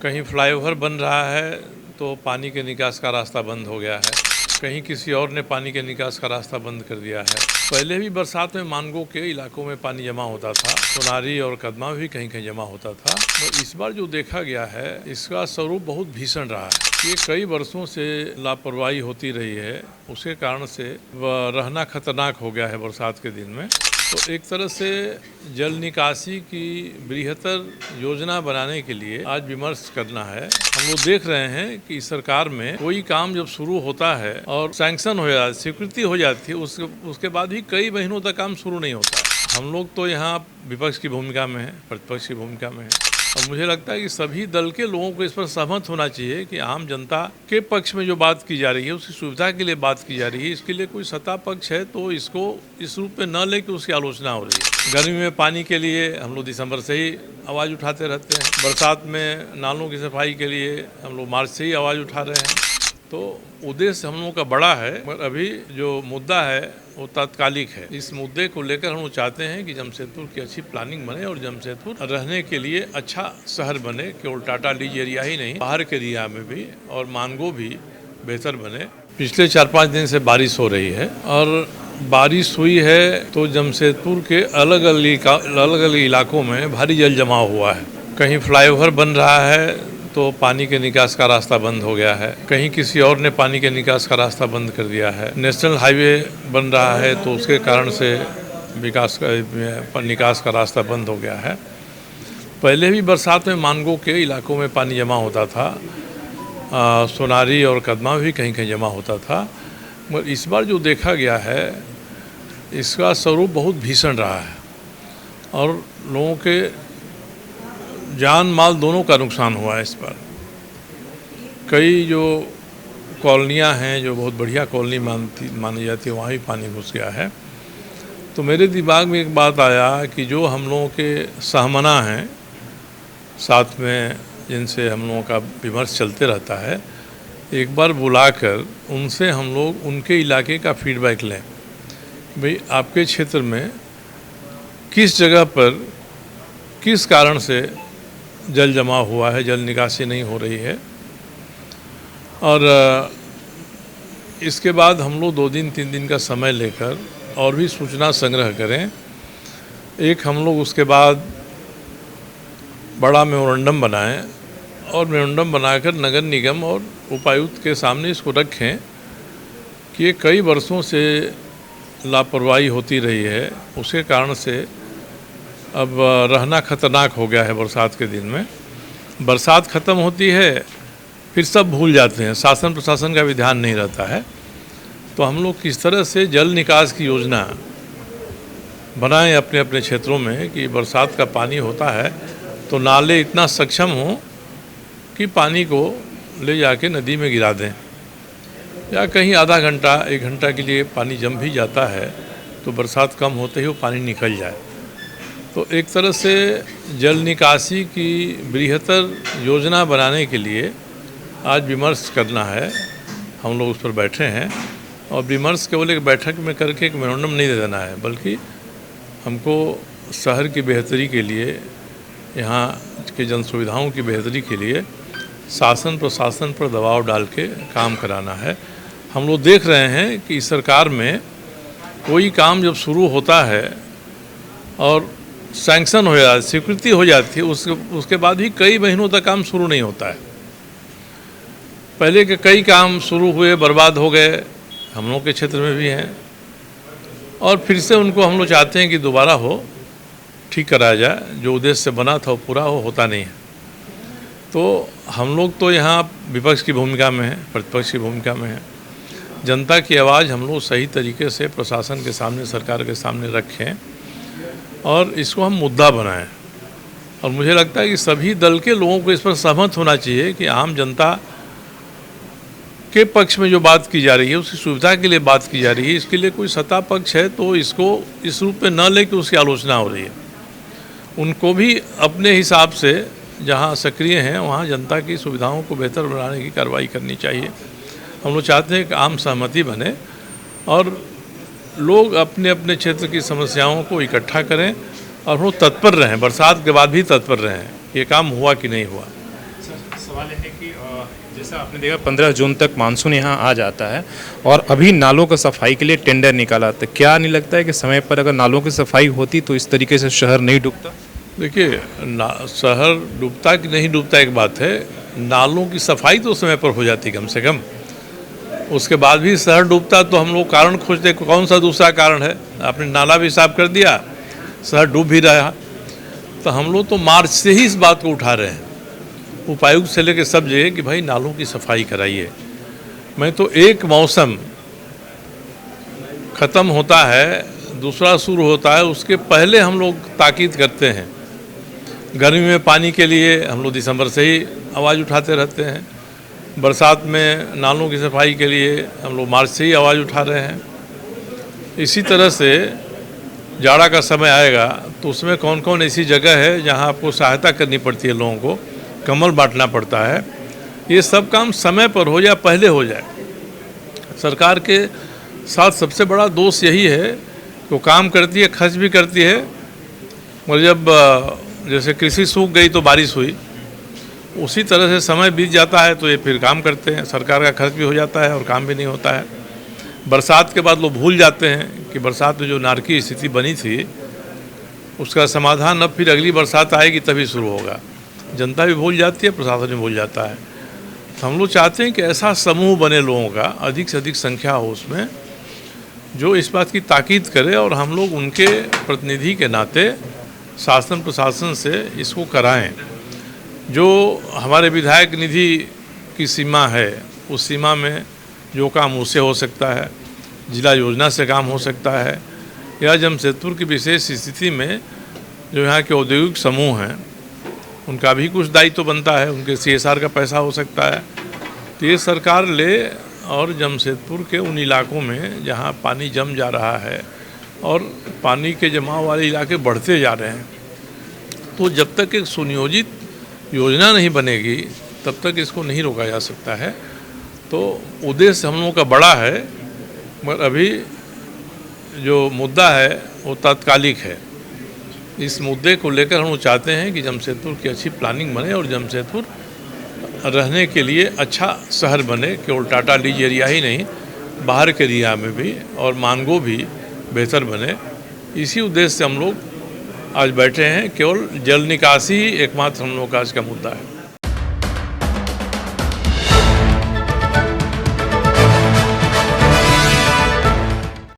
कहीं फ्लाईओवर बन रहा है तो पानी के निकास का रास्ता बंद हो गया है, कहीं किसी और ने पानी के निकास का रास्ता बंद कर दिया है। पहले भी बरसात में मानगो के इलाकों में पानी जमा होता था, सोनारी और कदमा भी कहीं कहीं जमा होता था। तो इस बार जो देखा गया है इसका स्वरूप बहुत भीषण रहा है। ये कई वर्षों से लापरवाही होती रही है, उसके कारण से रहना खतरनाक हो गया है बरसात के दिन में। तो एक तरह से जल निकासी की बृहत्तर योजना बनाने के लिए आज विमर्श करना है। हम लोग देख रहे हैं कि सरकार में कोई काम जब शुरू होता है और सैंक्शन हो जाती, स्वीकृति हो जाती है, उसके बाद भी कई महीनों तक काम शुरू नहीं होता है। हम लोग तो यहाँ विपक्ष की भूमिका में है, प्रतिपक्ष की भूमिका में है, और मुझे लगता है कि सभी दल के लोगों को इस पर सहमत होना चाहिए कि आम जनता के पक्ष में जो बात की जा रही है, उसकी सुविधा के लिए बात की जा रही है। इसके लिए कोई सत्ता पक्ष है तो इसको इस रूप में न लेकर उसकी आलोचना हो रही है। गर्मी में पानी के लिए हम लोग दिसंबर से ही आवाज़ उठाते रहते हैं, बरसात में नालों की सफाई के लिए हम लोग मार्च से ही आवाज़ उठा रहे हैं। तो उद्देश्य हम लोगों का बड़ा है, मगर अभी जो मुद्दा है वो तात्कालिक है। इस मुद्दे को लेकर हम लोग चाहते हैं कि जमशेदपुर की अच्छी प्लानिंग बने और जमशेदपुर रहने के लिए अच्छा शहर बने, केवल टाटा लीज एरिया ही नहीं, बाहर के एरिया में भी और मानगो भी बेहतर बने। पिछले 4-5 दिन से बारिश हो रही है और बारिश हुई है तो जमशेदपुर के अलग अलग इलाकों में भारी जल जमाव हुआ है। कहीं फ्लाईओवर बन रहा है तो पानी के निकास का रास्ता बंद हो गया है, कहीं किसी और ने पानी के निकास का रास्ता बंद कर दिया है। नेशनल हाईवे बन रहा है तो उसके कारण से निकास का रास्ता बंद हो गया है। पहले भी बरसात में मानगो के इलाकों में पानी जमा होता था, सोनारी और कदमा भी कहीं कहीं जमा होता था, मगर इस बार जो देखा गया है इसका स्वरूप बहुत भीषण रहा है और लोगों के जान माल दोनों का नुकसान हुआ है। इस पर कई जो कॉलोनियाँ हैं जो बहुत बढ़िया कॉलोनी मानी जाती है, वहाँ भी पानी घुस गया है। तो मेरे दिमाग में एक बात आया कि जो हम लोगों के सहमना हैं साथ में, जिनसे हम लोगों का विमर्श चलते रहता है, एक बार बुलाकर उनसे हम लोग उनके इलाके का फीडबैक लें। भाई आपके क्षेत्र में किस जगह पर किस कारण से जल जमा हुआ है, जल निकासी नहीं हो रही है, और इसके बाद हम लोग 2 दिन 3 दिन का समय लेकर और भी सूचना संग्रह करें। एक हम लोग उसके बाद बड़ा मेमोरेंडम बनाएं और मेमोरेंडम बनाकर नगर निगम और उपायुक्त के सामने इसको रखें कि ये कई वर्षों से लापरवाही होती रही है, उसके कारण से अब रहना खतरनाक हो गया है बरसात के दिन में। बरसात ख़त्म होती है फिर सब भूल जाते हैं, शासन प्रशासन का भी ध्यान नहीं रहता है। तो हम लोग किस तरह से जल निकास की योजना बनाएं अपने अपने क्षेत्रों में कि बरसात का पानी होता है तो नाले इतना सक्षम हों कि पानी को ले जाके नदी में गिरा दें, या कहीं आधा घंटा 1 घंटा के लिए पानी जम भी जाता है तो बरसात कम होते ही वो पानी निकल जाए। तो एक तरह से जल निकासी की बृहत्तर योजना बनाने के लिए आज विमर्श करना है। हम लोग उस पर बैठे हैं और विमर्श केवल एक बैठक में करके एक मेमोरेंडम नहीं दे देना है, बल्कि हमको शहर की बेहतरी के लिए, यहाँ के जन सुविधाओं की बेहतरी के लिए शासन प्रशासन पर दबाव डाल के काम कराना है। हम लोग देख रहे हैं कि सरकार में कोई काम जब शुरू होता है और सैंक्शन हो जाती, स्वीकृति हो जाती है, उसके बाद भी कई महीनों तक काम शुरू नहीं होता है। पहले के कई काम शुरू हुए, बर्बाद हो गए, हम लोग के क्षेत्र में भी हैं, और फिर से उनको हम लोग चाहते हैं कि दोबारा हो, ठीक कराया जाए, जो उद्देश्य से बना था वो पूरा होता नहीं है। तो हम लोग तो यहाँ विपक्ष की भूमिका में है, प्रतिपक्ष की भूमिका में है। जनता की आवाज़ हम लोग सही तरीके से प्रशासन के सामने, सरकार के सामने रखें और इसको हम मुद्दा बनाएं। और मुझे लगता है कि सभी दल के लोगों को इस पर सहमत होना चाहिए कि आम जनता के पक्ष में जो बात की जा रही है, उसकी सुविधा के लिए बात की जा रही है। इसके लिए कोई सत्ता पक्ष है तो इसको इस रूप में न लेकर उसकी आलोचना हो रही है। उनको भी अपने हिसाब से जहां सक्रिय हैं वहां जनता की सुविधाओं को बेहतर बनाने की कार्रवाई करनी चाहिए। हम लोग चाहते हैं कि आम सहमति बने और लोग अपने अपने क्षेत्र की समस्याओं को इकट्ठा करें और वो तत्पर रहें, बरसात के बाद भी तत्पर रहें, ये काम हुआ कि नहीं हुआ। सवाल है कि जैसा आपने देखा 15 जून तक मानसून यहाँ आ जाता है और अभी नालों का सफाई के लिए टेंडर निकाला, तो क्या नहीं लगता है कि समय पर अगर नालों की सफाई होती तो इस तरीके से शहर नहीं डूबता? देखिए, शहर डूबता कि नहीं डूबता एक बात है, नालों की सफाई तो समय पर हो जाती कम से कम। उसके बाद भी शहर डूबता तो हम लोग कारण खोजते, कौन सा दूसरा कारण है। आपने नाला भी साफ कर दिया, शहर डूब भी रहा। तो हम लोग तो मार्च से ही इस बात को उठा रहे हैं, उपायुक्त से लेकर सब जगह, कि भाई नालों की सफाई कराइए। मैं तो एक मौसम ख़त्म होता है, दूसरा शुरू होता है, उसके पहले हम लोग ताकीद करते हैं। गर्मी में पानी के लिए हम लोग दिसंबर से ही आवाज़ उठाते रहते हैं। बरसात में नालों की सफाई के लिए हम लोग मार्च से ही आवाज़ उठा रहे हैं। इसी तरह से जाड़ा का समय आएगा तो उसमें कौन कौन ऐसी जगह है जहां आपको सहायता करनी पड़ती है, लोगों को कंबल बांटना पड़ता है, ये सब काम समय पर हो जाए, पहले हो जाए। सरकार के साथ सबसे बड़ा दोष यही है कि वो काम करती है, खर्च भी करती है, और जब जैसे कृषि सूख गई तो बारिश हुई, उसी तरह से समय बीत जाता है तो ये फिर काम करते हैं, सरकार का खर्च भी हो जाता है और काम भी नहीं होता है। बरसात के बाद लोग भूल जाते हैं कि बरसात में जो नारकीय स्थिति बनी थी उसका समाधान अब फिर अगली बरसात आएगी तभी शुरू होगा। जनता भी भूल जाती है, प्रशासन भी भूल जाता है। तो हम लोग चाहते हैं कि ऐसा समूह बने लोगों का, अधिक से अधिक संख्या हो उसमें, जो इस बात की ताकीद करे, और हम लोग उनके प्रतिनिधि के नाते शासन प्रशासन से इसको कराएं। जो हमारे विधायक निधि की सीमा है, उस सीमा में जो काम उससे हो सकता है, जिला योजना से काम हो सकता है, या जमशेदपुर की विशेष स्थिति में जो यहाँ के औद्योगिक समूह हैं उनका भी कुछ दायित्व बनता है, उनके CSR का पैसा हो सकता है। तो ये सरकार ले, और जमशेदपुर के उन इलाकों में जहाँ पानी जम जा रहा है और पानी के जमाव वाले इलाके बढ़ते जा रहे हैं, तो जब तक एक सुनियोजित योजना नहीं बनेगी तब तक इसको नहीं रोका जा सकता है। तो उद्देश्य हम लोगों का बड़ा है, मगर अभी जो मुद्दा है वो तात्कालिक है। इस मुद्दे को लेकर हम लोग चाहते हैं कि जमशेदपुर की अच्छी प्लानिंग बने और जमशेदपुर रहने के लिए अच्छा शहर बने, केवल टाटा लीज एरिया ही नहीं, बाहर के एरिया में भी और मानगो भी बेहतर बने। इसी उद्देश्य से हम लोग आज बैठे हैं। केवल जल निकासी एकमात्र हम लोग का आज का मुद्दा है।